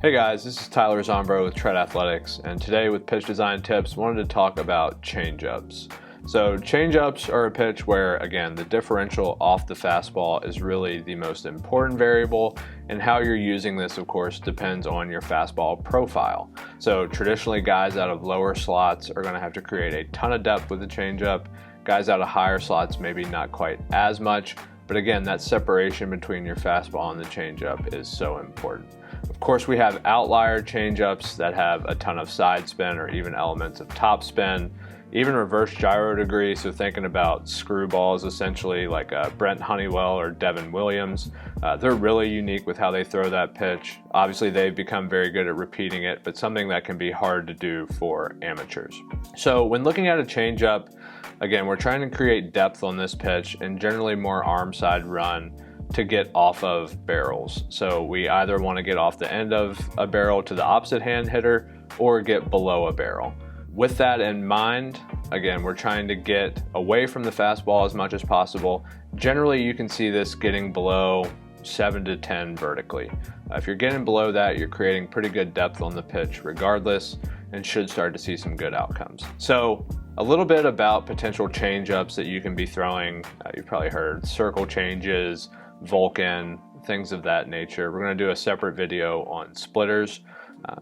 Hey guys, this is Tyler Zombro with Tread Athletics, and today with pitch design tips, wanted to talk about changeups. So changeups are a pitch where, again, the differential off the fastball is really the most important variable, and how you're using this, of course, depends on your fastball profile. So traditionally, guys out of lower slots are going to have to create a ton of depth with the changeup. Guys out of higher slots, maybe not quite as much, but again, that separation between your fastball and the changeup is so important. Of course, we have outlier changeups that have a ton of side spin or even elements of top spin, even reverse gyro degree. So thinking about screwballs, essentially like Brent Honeywell or Devin Williams, they're really unique with how they throw that pitch. Obviously, they've become very good at repeating it, but something that can be hard to do for amateurs. So when looking at a changeup, again, we're trying to create depth on this pitch and generally more arm side run to get off of barrels. So we either want to get off the end of a barrel to the opposite hand hitter or get below a barrel. With that in mind, again, we're trying to get away from the fastball as much as possible. Generally, you can see this getting below 7 to 10 vertically. If you're getting below that, you're creating pretty good depth on the pitch regardless, and should start to see some good outcomes. So a little bit about potential changeups that you can be throwing. You've probably heard circle changes, vulcan, things of that nature. We're going to do a separate video on splitters.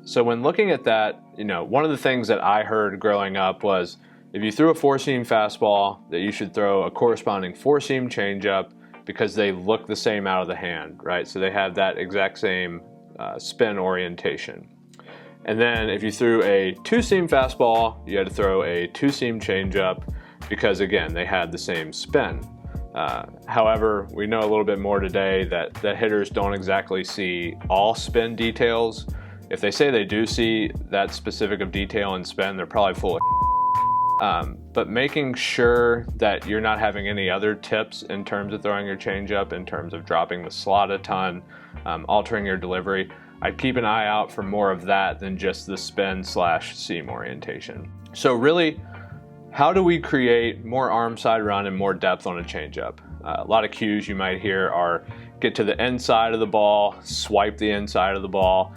So when looking at that, one of the things that I heard growing up was if you threw a four-seam fastball, that you should throw a corresponding four-seam changeup because they look the same out of the hand, right? So they have that exact same spin orientation. And then if you threw a two-seam fastball, you had to throw a two-seam changeup because, again, they had the same spin. However, we know a little bit more today that hitters don't exactly see all spin details. If they say they do see that specific of detail and spin, they're probably full of but making sure that you're not having any other tips in terms of throwing your changeup, in terms of dropping the slot a ton, altering your delivery, I'd keep an eye out for more of that than just the spin/seam orientation. So really, how do we create more arm side run and more depth on a changeup? A lot of cues you might hear are get to the inside of the ball, swipe the inside of the ball.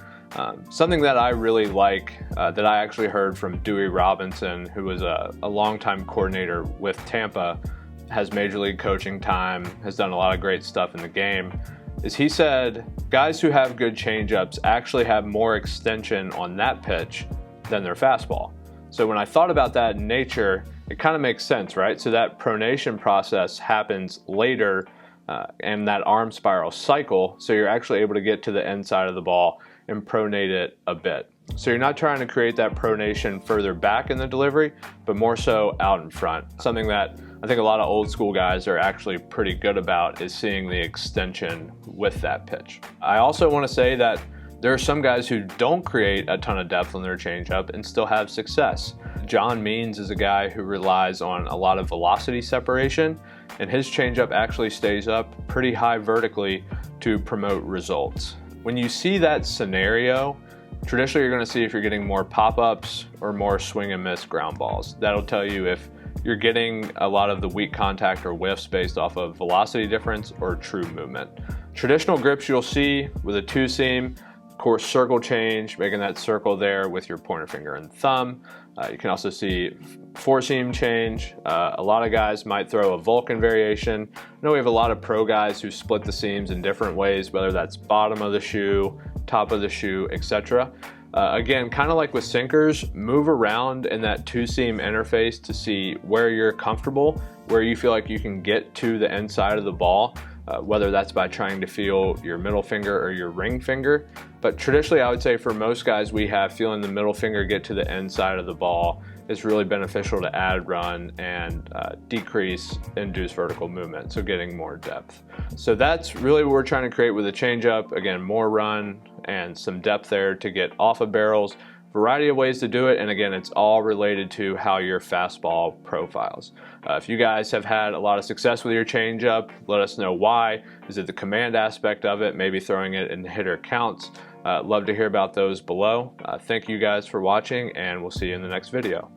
Something that I really like, that I actually heard from Dewey Robinson, who was a longtime coordinator with Tampa, has major league coaching time, has done a lot of great stuff in the game, is he said guys who have good changeups actually have more extension on that pitch than their fastball. So when I thought about that in nature, it kind of makes sense, right? So that pronation process happens later in that arm spiral cycle, so you're actually able to get to the inside of the ball and pronate it a bit. So you're not trying to create that pronation further back in the delivery, but more so out in front. Something that I think a lot of old school guys are actually pretty good about is seeing the extension with that pitch. I also want to say that there are some guys who don't create a ton of depth on their changeup and still have success. John Means is a guy who relies on a lot of velocity separation, and his changeup actually stays up pretty high vertically to promote results. When you see that scenario, traditionally you're going to see if you're getting more pop-ups or more swing and miss ground balls. That'll tell you if you're getting a lot of the weak contact or whiffs based off of velocity difference or true movement. Traditional grips you'll see with a two-seam, of course, circle change, making that circle there with your pointer finger and thumb. You can also see four-seam change. A lot of guys might throw a vulcan variation. I know we have a lot of pro guys who split the seams in different ways, whether that's bottom of the shoe, top of the shoe, etc. Again, kind of like with sinkers, move around in that two-seam interface to see where you're comfortable, where you feel like you can get to the inside of the ball, whether that's by trying to feel your middle finger or your ring finger. But traditionally, I would say for most guys, we have feeling the middle finger get to the inside of the ball is really beneficial to add run and decrease induced vertical movement, so getting more depth. So that's really what we're trying to create with a changeup. Again, more run and some depth there to get off of barrels. Variety of ways to do it, and again, it's all related to how your fastball profiles. If you guys have had a lot of success with your changeup, let us know why. Is it the command aspect of it, maybe throwing it in hitter counts? Love to hear about those below. Thank you guys for watching, and we'll see you in the next video.